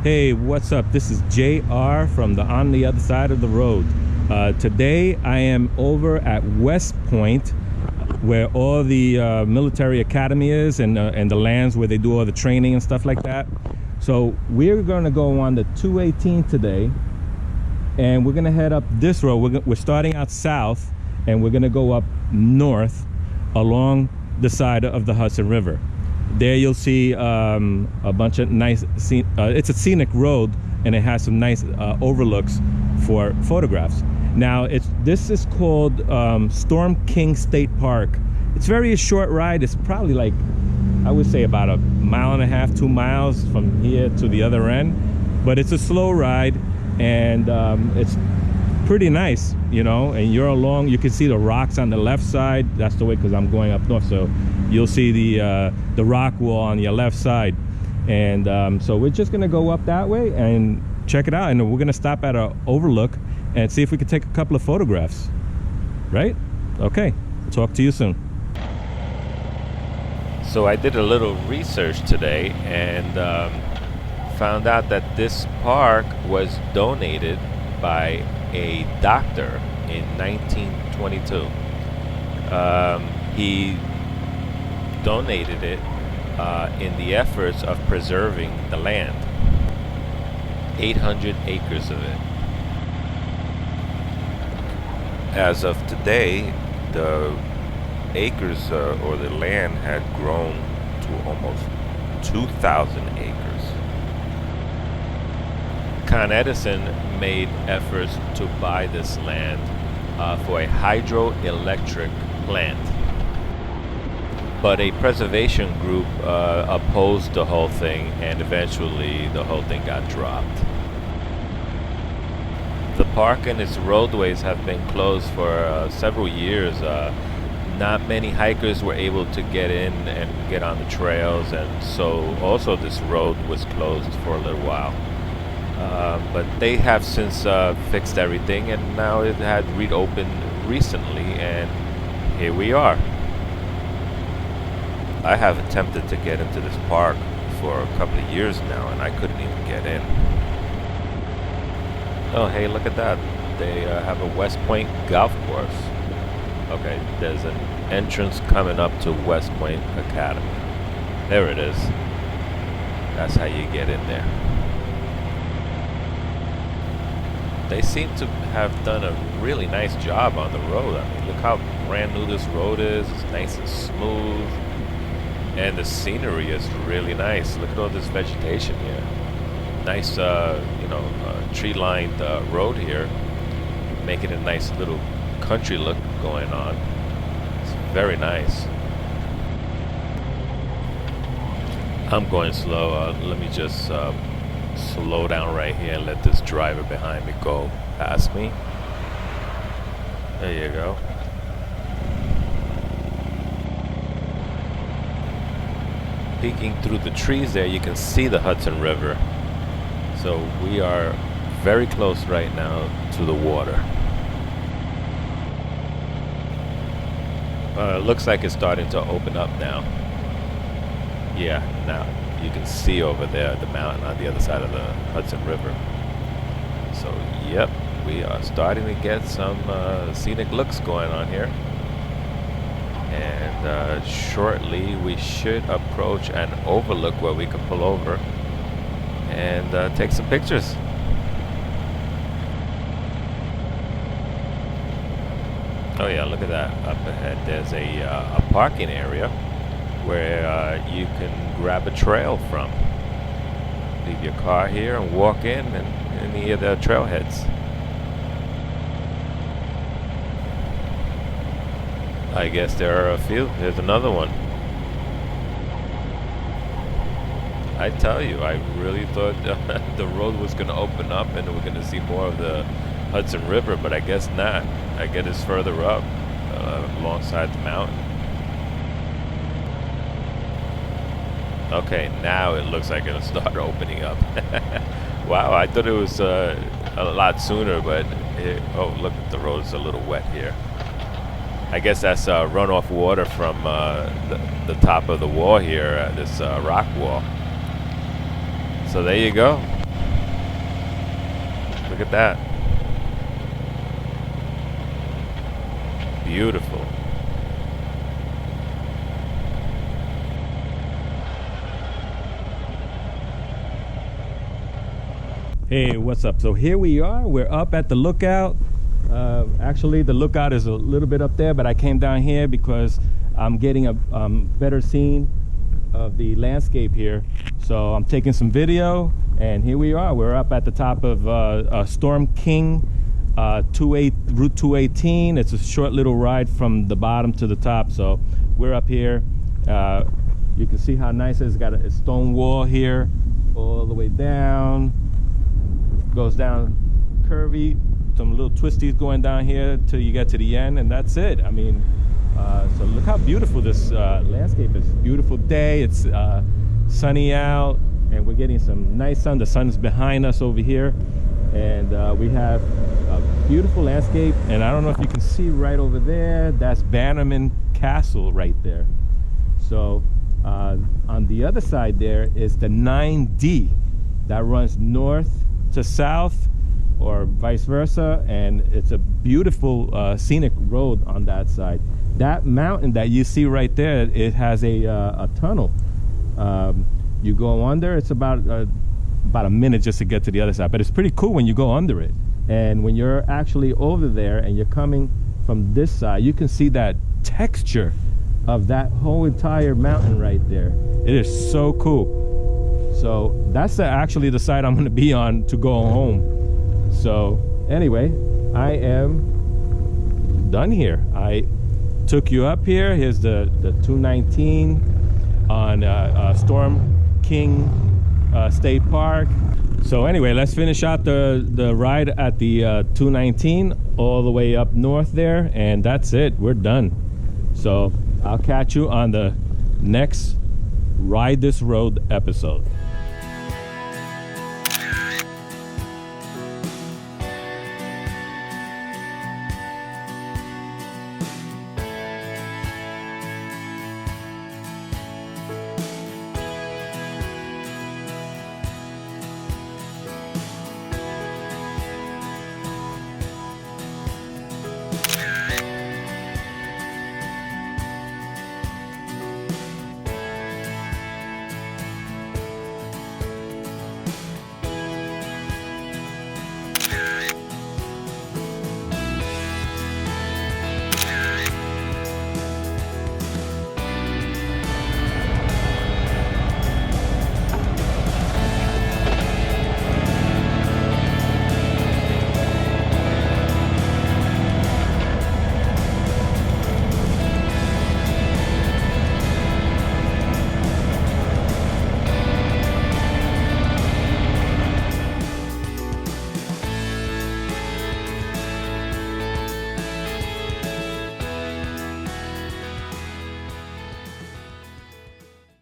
Hey, what's up? This is JR from the On the Other Side of the Road. Today I am over at West Point, where all the military academy is, and the lands where they do all the training and stuff like that. So we're going to go on the 218 today, and we're going to head up this road. We're starting out south, and we're going to go up north along the side of the Hudson River. There you'll see a bunch of nice it's a scenic road, and it has some nice overlooks for photographs. Now this is called Storm King State Park. It's very a short ride. It's probably like, I would say, about 1.5 miles, 2 miles from here to the other end, but it's a slow ride, and it's pretty nice, you know. And you're along, you can see the rocks on the left side. That's the way, because I'm going up north, so you'll see the rock wall on your left side. And so we're just gonna go up that way and check it out, and we're gonna stop at an overlook and see if we can take a couple of photographs. Right? Okay, talk to you soon. So I did a little research today and found out that this park was donated by a doctor in 1922. He donated it in the efforts of preserving the land. 800 acres of it. As of today, the acres or the land had grown to almost 2,000 acres. Con Edison made efforts to buy this land for a hydroelectric plant, but a preservation group opposed the whole thing, and eventually the whole thing got dropped. The park and its roadways have been closed for several years. Not many hikers were able to get in and get on the trails, and so also this road was closed for a little while. But they have since fixed everything, and now it had reopened recently, and here we are. I have attempted to get into this park for a couple of years now, and I couldn't even get in. Oh, hey, look at that. They have a West Point golf course. Okay, there's an entrance coming up to West Point Academy. There it is. That's how you get in there. They seem to have done a really nice job on the road. I mean, look how brand new this road is. It's nice and smooth. And the scenery is really nice. Look at all this vegetation here. Nice, tree-lined road here, making a nice little country look going on. It's very nice. I'm going slow. Let me just slow down right here and let this driver behind me go past me. There you go. Peeking through the trees there, you can see the Hudson River. So we are very close right now to the water. Looks like it's starting to open up now. Yeah, now you can see over there the mountain on the other side of the Hudson River. So, yep, we are starting to get some scenic looks going on here. And shortly we should approach an overlook where we can pull over and take some pictures. Oh yeah, look at that. Up ahead there's a parking area where you can grab a trail from. Leave your car here and walk in and any of the trailheads. I guess there are a few. There's another one. I tell you, I really thought the road was going to open up and we're going to see more of the Hudson River, but I guess not. I guess it's further up alongside the mountain. Okay, now it looks like it'll start opening up. Wow, I thought it was a lot sooner, but oh, look, the road's a little wet here. I guess that's runoff water from the top of the wall here, this rock wall. So there you go. Look at that. Beautiful. Hey, what's up? So here we are. We're up at the lookout. Actually, the lookout is a little bit up there, but I came down here because I'm getting a better scene of the landscape here. So I'm taking some video, and here we are. We're up at the top of Storm King Route 218. It's a short little ride from the bottom to the top. So we're up here. You can see how nice it is. It's got a stone wall here all the way down. Goes down curvy, some little twisties going down here till you get to the end, and that's it. I mean, so look how beautiful this landscape is. Beautiful day. It's sunny out, and we're getting some nice sun. The sun's behind us over here, and we have a beautiful landscape. And I don't know if you can see right over there, that's Bannerman Castle right there. So on the other side there is the 9D that runs north to south or vice versa, and it's a beautiful scenic road on that side. That mountain that you see right there, it has a tunnel. You go under, it's about a minute just to get to the other side, but it's pretty cool when you go under it. And when you're actually over there and you're coming from this side, you can see that texture of that whole entire mountain right there. It is so cool. So that's actually the side I'm going to be on to go home. So anyway, I am done here. I took you up here. Here's the 219 on Storm King State Park. So anyway, let's finish out the ride at the 219 all the way up north there, and that's it. We're done. So I'll catch you on the next Ride This Road episode.